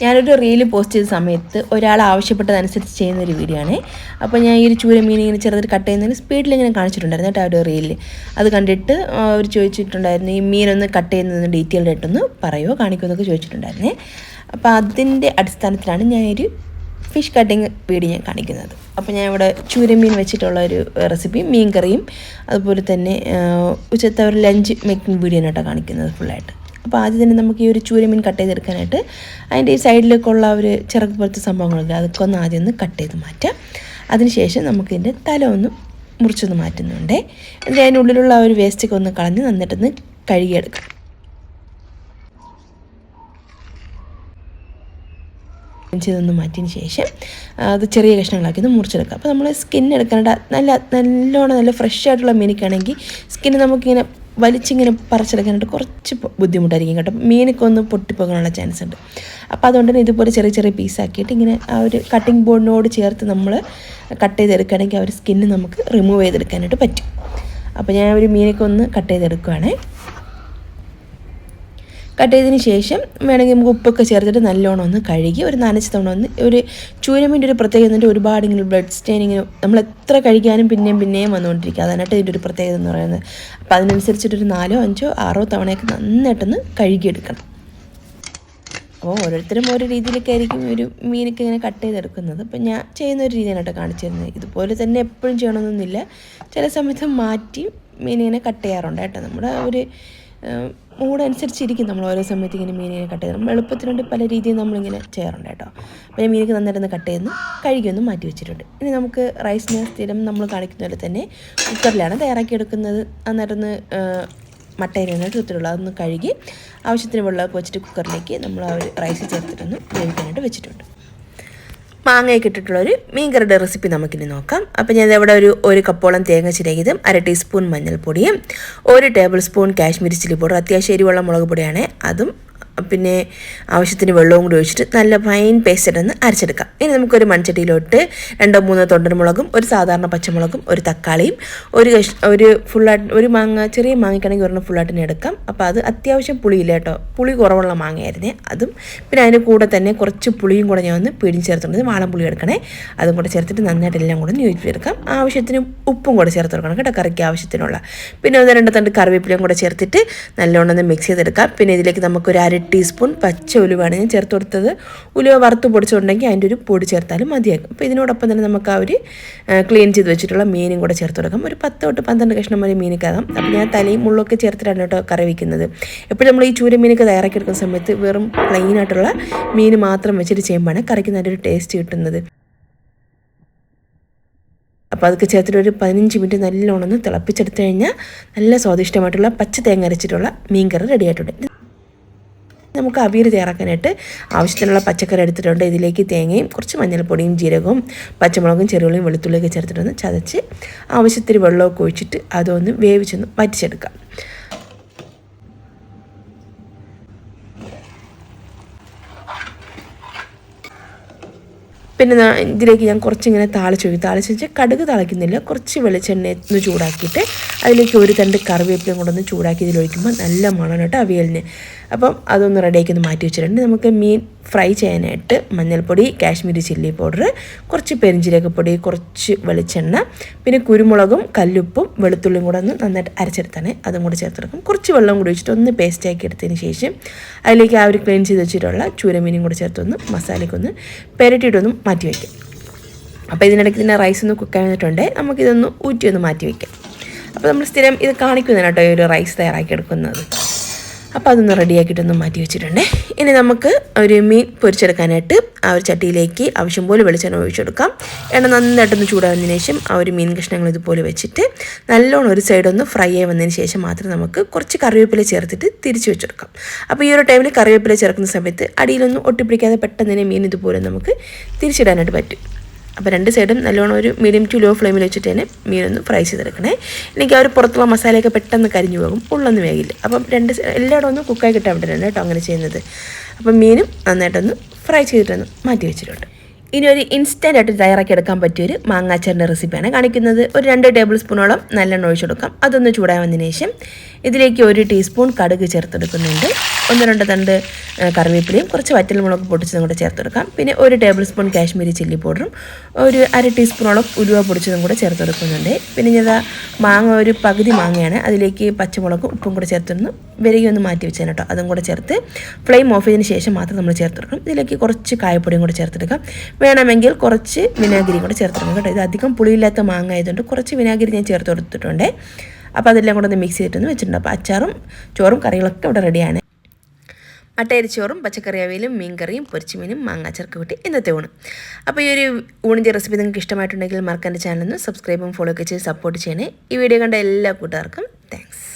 ഞാനൊരു reel post ചെയ്ത സമയത്ത് ഒരാൾ ആവശ്യപ്പെട്ടതനുസരിച്ച് ചെയ്യുന്നൊരു വീഡിയോ ആണ്. അപ്പോൾ ഞാൻ ഈ ഒരു ചൂര മീൻ ഇങ്ങനെ ചെറുതായിട്ട് കട്ട് ചെയ്യുന്നതിന് സ്പീഡിൽ ഇങ്ങനെ കാണിച്ചിട്ടുണ്ടായിരുന്നു കേട്ടോ ആ ഒരു റീലിൽ. അത് കണ്ടിട്ട് അവർ ചോദിച്ചിട്ടുണ്ടായിരുന്നു ഈ മീനൊന്ന് കട്ട് ചെയ്യുന്നതെന്ന് ഡീറ്റെയിൽഡ് ആയിട്ടൊന്ന് പറയുമോ കാണിക്കുമോ എന്നൊക്കെ ചോദിച്ചിട്ടുണ്ടായിരുന്നേ. അപ്പോൾ അതിൻ്റെ അടിസ്ഥാനത്തിലാണ് ഞാനൊരു ഫിഷ് കട്ടിങ് വീഡിയോ ഞാൻ കാണിക്കുന്നത്. അപ്പോൾ ഞാൻ ഇവിടെ ചൂരമീൻ വെച്ചിട്ടുള്ള ഒരു റെസിപ്പിയും മീൻ കറിയും അതുപോലെ തന്നെ ഉച്ചത്തെ ഒരു ലഞ്ച് മേക്കിംഗ് വീഡിയോ ആണ് കേട്ടോ കാണിക്കുന്നത് ഫുള്ളായിട്ട്. അപ്പോൾ ആദ്യം തന്നെ നമുക്ക് ഈ ഒരു ചൂരമീൻ കട്ട് ചെയ്തെടുക്കാനായിട്ട് അതിൻ്റെ ഈ സൈഡിലേക്കുള്ള ഒരു ചിറക് പോലത്തെ സംഭവങ്ങളൊക്കെ അതൊക്കെ ഒന്ന് ആദ്യം ഒന്ന് കട്ട് ചെയ്ത് മാറ്റാം. അതിനുശേഷം നമുക്കിതിൻ്റെ തല ഒന്ന് മുറിച്ചൊന്ന് മാറ്റുന്നുണ്ട്. എന്നിട്ട് അതിനുള്ളിലുള്ള ആ ഒരു വേസ്റ്റൊക്കെ ഒന്ന് കളഞ്ഞ് നന്നായിട്ടൊന്ന് കഴുകിയെടുക്കാം. ചെയ്തൊന്ന് മാറ്റിയതിന് ശേഷം അത് ചെറിയ കഷ്ണങ്ങളാക്കി ഒന്ന് മുറിച്ചെടുക്കാം. അപ്പോൾ നമ്മൾ സ്കിൻ എടുക്കാനായിട്ട് നല്ല ഫ്രഷ് ആയിട്ടുള്ള മീനൊക്കെയാണെങ്കിൽ സ്കിന്ന് നമുക്കിങ്ങനെ വലിച്ചിങ്ങനെ പറിച്ചെടുക്കാനായിട്ട് കുറച്ച് ബുദ്ധിമുട്ടായിരിക്കും കേട്ടോ. മീനൊക്കെ ഒന്ന് പൊട്ടിപ്പോകാനുള്ള ചാൻസ് ഉണ്ട്. അപ്പോൾ അതുകൊണ്ട് തന്നെ ഇതുപോലെ ചെറിയ ചെറിയ പീസാക്കിയിട്ട് ഇങ്ങനെ ആ ഒരു കട്ടിംഗ് ബോർഡിനോട് ചേർത്ത് നമ്മൾ കട്ട് ചെയ്തെടുക്കുകയാണെങ്കിൽ ആ ഒരു സ്കിന്ന് നമുക്ക് റിമൂവ് ചെയ്തെടുക്കാനായിട്ട് പറ്റും. അപ്പോൾ ഞാൻ ഒരു മീനൊക്കെ ഒന്ന് കട്ട് ചെയ്തെടുക്കുകയാണേ. കട്ട് ചെയ്തതിന് ശേഷം വേണമെങ്കിൽ നമുക്ക് ഉപ്പൊക്കെ ചേർത്തിട്ട് നല്ലോണം ഒന്ന് കഴുകി ഒരു നനച്ച് തവണ ഒന്ന് ഒരു ചൂരമീൻ്റെ ഒരു പ്രത്യേകത എന്നിട്ട് ഒരുപാട് ഇങ്ങനെ ബ്ലഡ് സ്റ്റെയിൻ ഇങ്ങനെ നമ്മൾ എത്ര കഴിക്കാനും പിന്നെയും വന്നുകൊണ്ടിരിക്കുക. അതായിട്ട് ഇതിൻ്റെ ഒരു പ്രത്യേകത എന്ന് പറയുന്നത്. അപ്പോൾ അതിനനുസരിച്ചിട്ടൊരു 4, 5, 6 തവണയൊക്കെ നന്നായിട്ടൊന്ന് കഴുകിയെടുക്കണം. അപ്പോൾ ഓരോരുത്തരും ഓരോ രീതിയിലൊക്കെ ആയിരിക്കും ഒരു മീനൊക്കെ ഇങ്ങനെ കട്ട് ചെയ്തെടുക്കുന്നത്. അപ്പോൾ ഞാൻ ചെയ്യുന്ന ഒരു രീതിയാണ് കേട്ടോ കാണിച്ചു തരുന്നത്. ഇതുപോലെ തന്നെ എപ്പോഴും ചെയ്യണമെന്നൊന്നുമില്ല. ചില സമയത്ത് മാറ്റി മീനിങ്ങനെ കട്ട് ചെയ്യാറുണ്ട് കേട്ടോ. നമ്മുടെ ഒരു മൂടനുസരിച്ചിരിക്കും നമ്മൾ ഓരോ സമയത്ത് ഇങ്ങനെ മീനിങ്ങനെ കട്ട് ചെയ്ത് നമ്മൾ എളുപ്പത്തിന് വേണ്ടി പല രീതിയിൽ നമ്മളിങ്ങനെ ചെയ്യാറുണ്ട് കേട്ടോ. അപ്പോൾ ഞാൻ മീനൊക്കെ നന്നായിട്ടൊന്ന് കട്ട് ചെയ്ത് കഴുകിയൊന്നും മാറ്റി വെച്ചിട്ടുണ്ട്. ഇനി നമുക്ക് റൈസിന് സ്ഥിരം നമ്മൾ കാണിക്കുന്ന പോലെ തന്നെ കുക്കറിലാണ് തയ്യാറാക്കിയെടുക്കുന്നത്. നന്നായിട്ടൊന്ന് മട്ടേരിയാനായിട്ട് എടുത്തിട്ടുള്ളത് അതൊന്ന് കഴുകി ആവശ്യത്തിന് വെള്ളമൊക്കെ വെച്ചിട്ട് കുക്കറിലേക്ക് നമ്മൾ ആ ഒരു റൈസ് ചേർത്തിട്ടൊന്ന് വേവിക്കാനായിട്ട് വെച്ചിട്ടുണ്ട്. മാങ്ങയൊക്കെ ഇട്ടിട്ടുള്ളൊരു മീൻകറിയുടെ റെസിപ്പി നമുക്കിനി നോക്കാം. അപ്പോൾ ഞാൻ ഇവിടെ ഒരു കപ്പോളം തേങ്ങ ചിരകിയതും 1 ടീസ്പൂൺ മഞ്ഞൾപ്പൊടിയും 1 table spoon Kashmiri chilli powder അത്യാവശ്യം എരിവുള്ള മുളക് പൊടിയാണ് അതും പിന്നെ ആവശ്യത്തിന് വെള്ളവും കൂടി ഒഴിച്ചിട്ട് നല്ല ഫൈൻ പേസ്റ്റായിട്ടൊന്ന് അരച്ചെടുക്കാം. ഇനി നമുക്കൊരു മൺചട്ടിയിലോട്ട് 2-3 തൊണ്ടൻമുളകും ഒരു സാധാരണ പച്ചമുളകും ഒരു തക്കാളിയും ഒരു മാങ്ങ ചെറിയ മാങ്ങയ്ക്കാണെങ്കിൽ ഒരെണ്ണം ഫുള്ളായിട്ടിന് എടുക്കാം. അപ്പോൾ അത് അത്യാവശ്യം പുളിയില്ല കേട്ടോ, പുളി കുറവുള്ള മാങ്ങയായിരുന്നേ അതും. പിന്നെ അതിന് കൂടെ തന്നെ കുറച്ച് പുളിയും കൂടെ ഞാൻ ഒന്ന് പിഴിഞ്ഞ് ചേർത്തിട്ടുണ്ട്. വാളംപുളി എടുക്കണേ, അതും കൂടെ ചേർത്തിട്ട് നന്നായിട്ട് എല്ലാം കൂടെ യോജിച്ചെടുക്കാം. ആവശ്യത്തിന് ഉപ്പും കൂടെ ചേർത്ത് കൊടുക്കണം കേട്ടോ, കറിക്ക് ആവശ്യത്തിനുള്ള. പിന്നെ 1-2 തണ്ട് കറിവേപ്പിലയും കൂടെ ചേർത്തിട്ട് നല്ലോണം ഒന്ന് മിക്സ് ചെയ്തെടുക്കാം. പിന്നെ ഇതിലേക്ക് നമുക്കൊരു 1/2 ടീസ്പൂൺ പച്ച ഉലുവാണ് ഞാൻ ചേർത്ത് കൊടുത്തത്. ഉലുവ വറുത്ത് പൊടിച്ചിട്ടുണ്ടെങ്കിൽ അതിൻ്റെ ഒരു പൊടി ചേർത്താലും മതിയാക്കും. അപ്പോൾ ഇതിനോടൊപ്പം തന്നെ നമുക്ക് ആ ഒരു ക്ലീൻ ചെയ്ത് വെച്ചിട്ടുള്ള മീനും കൂടെ ചേർത്ത് കൊടുക്കാം. ഒരു 10-12 കഷ്ണം വരെ മീനൊക്കെ ആകാം. അപ്പോൾ ഞാൻ തലയും മുള്ളൊക്കെ ചേർത്തിട്ടാണ് കേട്ടോ കറി വയ്ക്കുന്നത്. എപ്പോഴും നമ്മൾ ഈ ചൂര മീനൊക്കെ തയ്യാറാക്കിയെടുക്കുന്ന സമയത്ത് വെറും പ്ലെയിൻ ആയിട്ടുള്ള മീൻ മാത്രം വെച്ചിട്ട് ചെയ്യുമ്പോഴാണ് കറിക്ക് നല്ലൊരു ടേസ്റ്റ് കിട്ടുന്നത്. അപ്പോൾ അതൊക്കെ ചേർത്തിട്ട് ഒരു 15 മിനിറ്റ് നല്ലോണം ഒന്ന് തിളപ്പിച്ചെടുത്ത് കഴിഞ്ഞാൽ നല്ല സ്വാദിഷ്ടമായിട്ടുള്ള പച്ച തേങ്ങ അരച്ചിട്ടുള്ള മീൻ കറി റെഡി ആയിട്ടുണ്ട്. നമുക്ക് അവിയൽ തയ്യാറാക്കാനായിട്ട് ആവശ്യത്തിനുള്ള പച്ചക്കറി എടുത്തിട്ടുണ്ട്. ഇതിലേക്ക് തേങ്ങയും കുറച്ച് മഞ്ഞൾപ്പൊടിയും ജീരകവും പച്ചമുളകും ചെറുള്ളിയും വെളുത്തുള്ളിയൊക്കെ ചേർത്തിട്ടൊന്ന് ചതച്ച് ആവശ്യത്തിന് വെള്ളമൊക്കെ ഒഴിച്ചിട്ട് അതൊന്ന് വേവിച്ചൊന്ന് വറ്റിച്ചെടുക്കാം. പിന്നെ ഇതിലേക്ക് ഞാൻ കുറച്ചിങ്ങനെ താളിച്ച് വെച്ചാൽ കടുക് താളിക്കുന്നില്ല, കുറച്ച് വെളിച്ചെണ്ണ ഒന്ന് ചൂടാക്കിയിട്ട് അതിലേക്ക് 1 തണ്ട് കറിവേപ്പിലയും കൂടെ ഒന്ന് ചൂടാക്കി ഇതിലൊഴിക്കുമ്പോൾ നല്ല മണം കേട്ടോ അവിയലിന്. അപ്പം അതൊന്ന് റെഡിയാക്കി ഒന്ന് മാറ്റി വെച്ചിട്ടുണ്ട്. നമുക്ക് മീൻ ഫ്രൈ ചെയ്യാനായിട്ട് മഞ്ഞൾപ്പൊടി, കാശ്മീരി ചില്ലി പൗഡർ, കുറച്ച് പെരിഞ്ജീരകപ്പൊടി, കുറച്ച് വെളിച്ചെണ്ണ, പിന്നെ കുരുമുളകും കല്ലുപ്പും വെളുത്തുള്ളിയും കൂടെ ഒന്ന് നന്നായിട്ട് അരച്ചെടുത്താണ് അതും കൂടെ ചേർത്തെടുക്കും. കുറച്ച് വെള്ളം കൂടി ഒഴിച്ചിട്ട് ഒന്ന് പേസ്റ്റാക്കി എടുത്തതിന് ശേഷം അതിലേക്ക് ആ ഒരു ക്ലീൻ ചെയ്ത് വെച്ചിട്ടുള്ള ചൂരമീനും കൂടെ ചേർത്തൊന്ന് മസാലയ്ക്കൊന്ന് പെരട്ടിയിട്ടൊന്ന് മാറ്റി വയ്ക്കാം. അപ്പോൾ ഇതിനിടയ്ക്ക് തന്നെ റൈസ് ഒന്ന് കുക്ക് ആയിട്ട് നമുക്കിതൊന്ന് ഊറ്റി ഒന്ന് മാറ്റി വയ്ക്കാം. അപ്പോൾ നമ്മൾ സ്ഥിരം ഇത് കാണിക്കുന്നതാണ് കേട്ടോ ഈ ഒരു റൈസ് തയ്യാറാക്കിയെടുക്കുന്നത്. അപ്പോൾ അതൊന്ന് റെഡിയാക്കിയിട്ടൊന്ന് മാറ്റി വെച്ചിട്ടുണ്ട്. ഇനി നമുക്ക് ഒരു മീൻ പൊരിച്ചെടുക്കാനായിട്ട് ആ ഒരു ചട്ടിയിലേക്ക് ആവശ്യം പോലെ വെളിച്ചെണ്ണ ഒഴിച്ചെടുക്കാം. എണ്ണ നന്നായിട്ടൊന്ന് ചൂടാകുന്നതിന് ശേഷം ആ ഒരു മീൻ കഷ്ണങ്ങൾ ഇതുപോലെ വെച്ചിട്ട് നല്ലോണം ഒരു സൈഡൊന്ന് ഫ്രൈ ആയി വന്നതിന് ശേഷം മാത്രം നമുക്ക് കുറച്ച് കറിവേപ്പില ചേർത്തിട്ട് തിരിച്ച് വെച്ചെടുക്കാം. അപ്പോൾ ഈ ഒരു ടൈമിൽ കറിവേപ്പില ചേർക്കുന്ന സമയത്ത് അടിയിലൊന്നും ഒട്ടിപ്പിടിക്കാതെ പെട്ടെന്ന് തന്നെ മീൻ ഇതുപോലെ നമുക്ക് തിരിച്ചിടാനായിട്ട് പറ്റും. അപ്പോൾ 2 സൈഡും നല്ലോണം ഒരു മീഡിയം ടു ലോ ഫ്ലെയിമിൽ വെച്ചിട്ട് തന്നെ മീനൊന്ന് ഫ്രൈ ചെയ്തെടുക്കണേ. എനിക്ക് ആ ഒരു പുറത്തുള്ള മസാലയൊക്കെ പെട്ടെന്ന് കരിഞ്ഞു പോകും, ഉള്ളൊന്നും വേകില്ല. അപ്പം എല്ലായിടും ഒന്ന് കുക്കായി കിട്ടാൻ വേണ്ടിയിട്ടാണ് കേട്ടോ അങ്ങനെ ചെയ്യുന്നത്. അപ്പം മീനും നന്നായിട്ടൊന്ന് ഫ്രൈ ചെയ്തിട്ടൊന്ന് മാറ്റി വെച്ചിട്ടുണ്ട്. ഇനി ഒരു ഇൻസ്റ്റൻ്റ് ആയിട്ട് തയ്യാറാക്കിയെടുക്കാൻ പറ്റിയൊരു മാങ്ങാച്ചാറിൻ്റെ റെസിപ്പിയാണ് കാണിക്കുന്നത്. ഒരു 2 ടേബിൾ സ്പൂണോളം നല്ലെണ്ണ ഒഴിച്ചു കൊടുക്കാം. അതൊന്ന് ചൂടാവുന്നതിന് ശേഷം ഇതിലേക്ക് 1 ടീസ്പൂൺ കടുക് ചേർത്തെടുക്കുന്നുണ്ട്. 1-2 തണ്ട് കറിവേപ്പിലയും കുറച്ച് വറ്റൽമുളക് പൊടിച്ചതും കൂടെ ചേർത്തെടുക്കാം. പിന്നെ 1 ടേബിൾ സ്പൂൺ കാശ്മീരി ചില്ലി പൗഡറും ഒരു 1/2 ടീസ്പൂണോളം ഉലുവ പൊടിച്ചതും കൂടെ ചേർത്തെടുക്കുന്നുണ്ട്. പിന്നെ ഞാൻ മാങ്ങ ഒരു പകുതി മാങ്ങയാണ്, അതിലേക്ക് പച്ചമുളകും ഉപ്പും കൂടെ ചേർത്തൊന്ന് വിരകി ഒന്ന് മാറ്റി വെച്ചാൽ കേട്ടോ. അതും കൂടെ ചേർത്ത് ഫ്ലെയിം ഓഫ് ചെയ്തതിന് ശേഷം മാത്രം നമ്മൾ ചേർത്തെടുക്കണം. ഇതിലേക്ക് കുറച്ച് കായപ്പൊടിയും കൂടെ ചേർത്തെടുക്കാം. വേണമെങ്കിൽ കുറച്ച് വിനാഗിരിയും കൂടെ ചേർത്തെടുക്കാം കേട്ടോ. ഇത് അധികം പുളിയില്ലാത്ത മാങ്ങ ആയതുകൊണ്ട് കുറച്ച് വിനാഗിരി ഞാൻ ചേർത്ത് കൊടുത്തിട്ടുണ്ട്. അപ്പോൾ അതെല്ലാം കൂടെ ഒന്ന് മിക്സ് ചെയ്തിട്ടൊന്ന് വെച്ചിട്ടുണ്ട്. അപ്പോൾ അച്ചാറും ചോറും കറികളൊക്കെ ഇവിടെ റെഡിയാണ്. മട്ടയരിച്ചോറും പച്ചക്കറി അവിയലും മീൻകറിയും പൊരിച്ചുമീനും മാങ്ങാച്ചർക്ക് കൂട്ടി ഇന്നത്തെ ഊണ്. അപ്പോൾ ഈ ഒരു ഊണിൻ്റെ റെസിപ്പി നിങ്ങൾക്ക് ഇഷ്ടമായിട്ടുണ്ടെങ്കിൽ മറക്കാൻ്റെ ചാനലൊന്ന് സബ്സ്ക്രൈബും ഫോളോ ഒക്കെ ചെയ്ത് സപ്പോർട്ട് ചെയ്യണേ. ഈ വീഡിയോ കണ്ട എല്ലാ കൂട്ടുകാർക്കും താങ്ക്സ്.